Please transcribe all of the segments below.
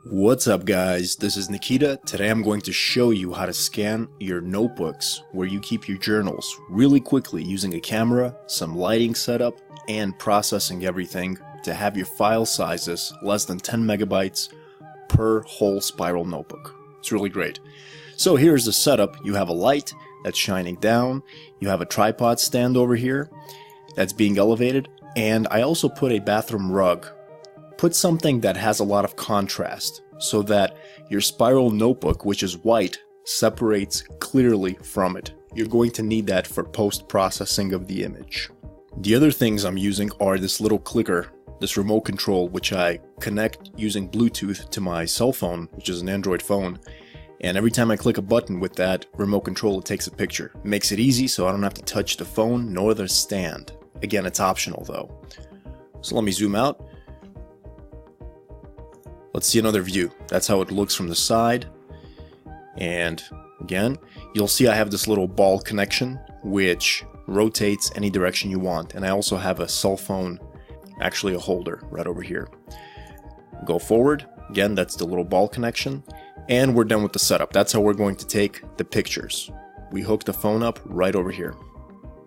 What's up guys, this is Nikita. Today I'm going to show you how to scan your notebooks where you keep your journals really quickly using a camera, some lighting setup, and processing everything to have your file sizes less than 10 megabytes per whole spiral notebook. It's really great. So here's the setup. You have a light that's shining down, you have a tripod stand over here that's being elevated, and I also put a bathroom rug. Put something that has a lot of contrast so that your spiral notebook, which is white, separates clearly from it. You're going to need that for post-processing of the image. The other things I'm using are this little clicker, this remote control, which I connect using Bluetooth to my cell phone, which is an Android phone. And every time I click a button with that remote control, it takes a picture. It makes it easy so I don't have to touch the phone nor the stand. Again, it's optional though. So let me zoom out. Let's see another view. That's how it looks from the side. And again, you'll see I have this little ball connection which rotates any direction you want. And I also have a cell phone, actually a holder right over here. Go forward. Again, that's the little ball connection. And we're done with the setup. That's how we're going to take the pictures. We hook the phone up right over here.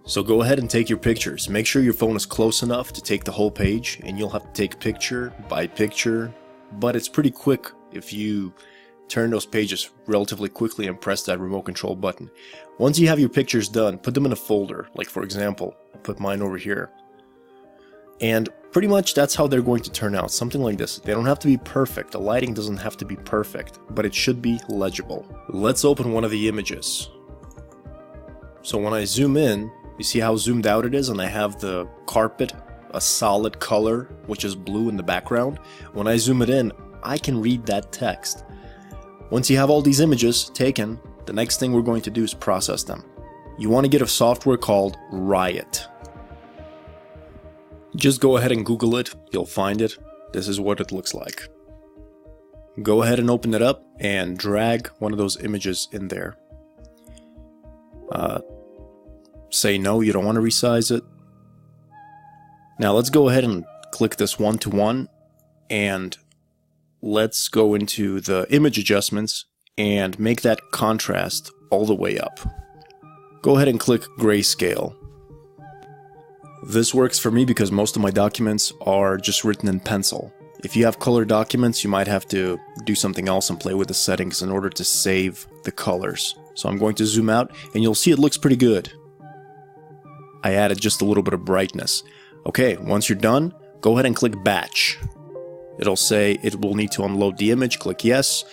So go ahead and take your pictures. Make sure your phone is close enough to take the whole page, and you'll have to take picture by picture. But it's pretty quick if you turn those pages relatively quickly and press that remote control button. Once you have your pictures done, put them in a folder. Like for example, I put mine over here. And pretty much that's how they're going to turn out. Something like this. They don't have to be perfect. The lighting doesn't have to be perfect, but it should be legible. Let's open one of the images. So when I zoom in, you see how zoomed out it is, and I have the carpet, a solid color, which is blue in the background. When I zoom it in, I can read that text. Once you have all these images taken, the next thing we're going to do is process them. You want to get a software called Riot. Just go ahead and Google it, you'll find it. This is what it looks like. Go ahead and open it up and drag one of those images in there. Say no, you don't want to resize it. Now let's go ahead and click this one-to-one, and let's go into the image adjustments and make that contrast all the way up. Go ahead and click grayscale. This works for me because most of my documents are just written in pencil. If you have color documents, you might have to do something else and play with the settings in order to save the colors. So I'm going to zoom out, and you'll see it looks pretty good. I added just a little bit of brightness. Okay, once you're done, go ahead and click Batch. It'll say it will need to unload the image, click Yes.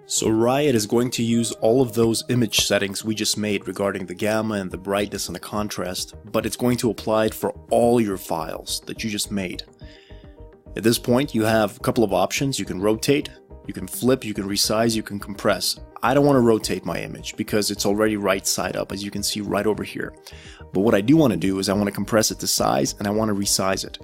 So Riot is going to use all of those image settings we just made regarding the gamma and the brightness and the contrast, but it's going to apply it for all your files that you just made. At this point, you have a couple of options. You can rotate, you can flip, you can resize, you can compress. I don't want to rotate my image because it's already right side up, as you can see right over here. But what I do want to do is I want to compress it to size, and I want to resize it.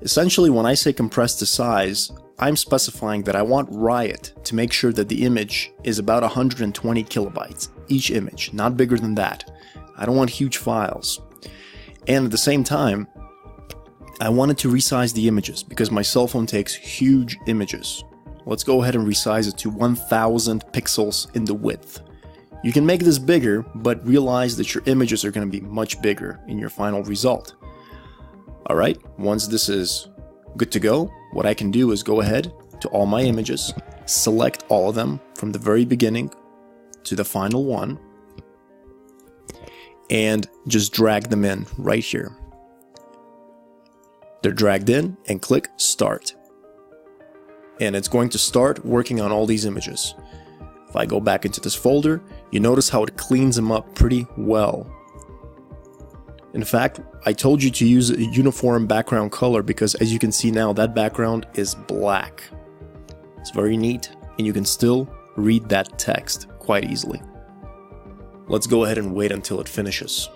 Essentially, when I say compress to size, I'm specifying that I want Riot to make sure that the image is about 120 kilobytes, each image, not bigger than that. I don't want huge files. And at the same time, I wanted to resize the images because my cell phone takes huge images. Let's go ahead and resize it to 1000 pixels in the width. You can make this bigger, but realize that your images are going to be much bigger in your final result. Alright, once this is good to go, what I can do is go ahead to all my images, select all of them from the very beginning to the final one, and just drag them in right here. They're dragged in, and click Start. And it's going to start working on all these images. If I go back into this folder, you notice how it cleans them up pretty well. In fact, I told you to use a uniform background color because, as you can see now, that background is black. It's very neat, and you can still read that text quite easily. Let's go ahead and wait until it finishes.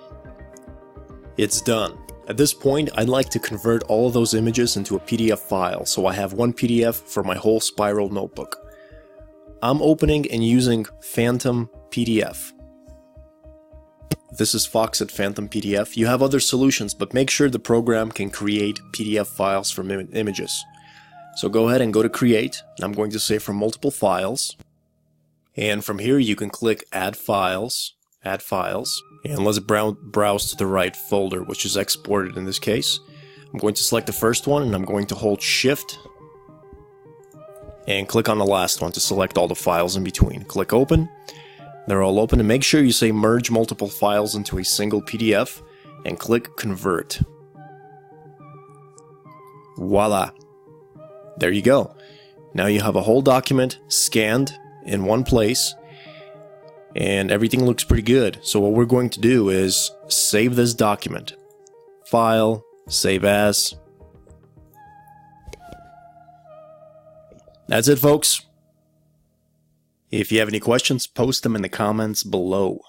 It's done. At this point, I'd like to convert all of those images into a PDF file, so I have one PDF for my whole spiral notebook. I'm opening and using Phantom PDF. This is Foxit Phantom PDF. You have other solutions, but make sure the program can create PDF files from images. So go ahead and go to Create, and I'm going to say from multiple files. And from here you can click Add Files, and let's browse to the right folder, which is exported in this case. I'm going to select the first one, and I'm going to hold Shift and click on the last one to select all the files in between. Click Open. They're all open, and make sure you say Merge multiple files into a single PDF, and click Convert. Voila! There you go. Now you have a whole document scanned in one place, and everything looks pretty good. So what we're going to do is save this document. File, Save As. That's it, folks. If you have any questions, post them in the comments below.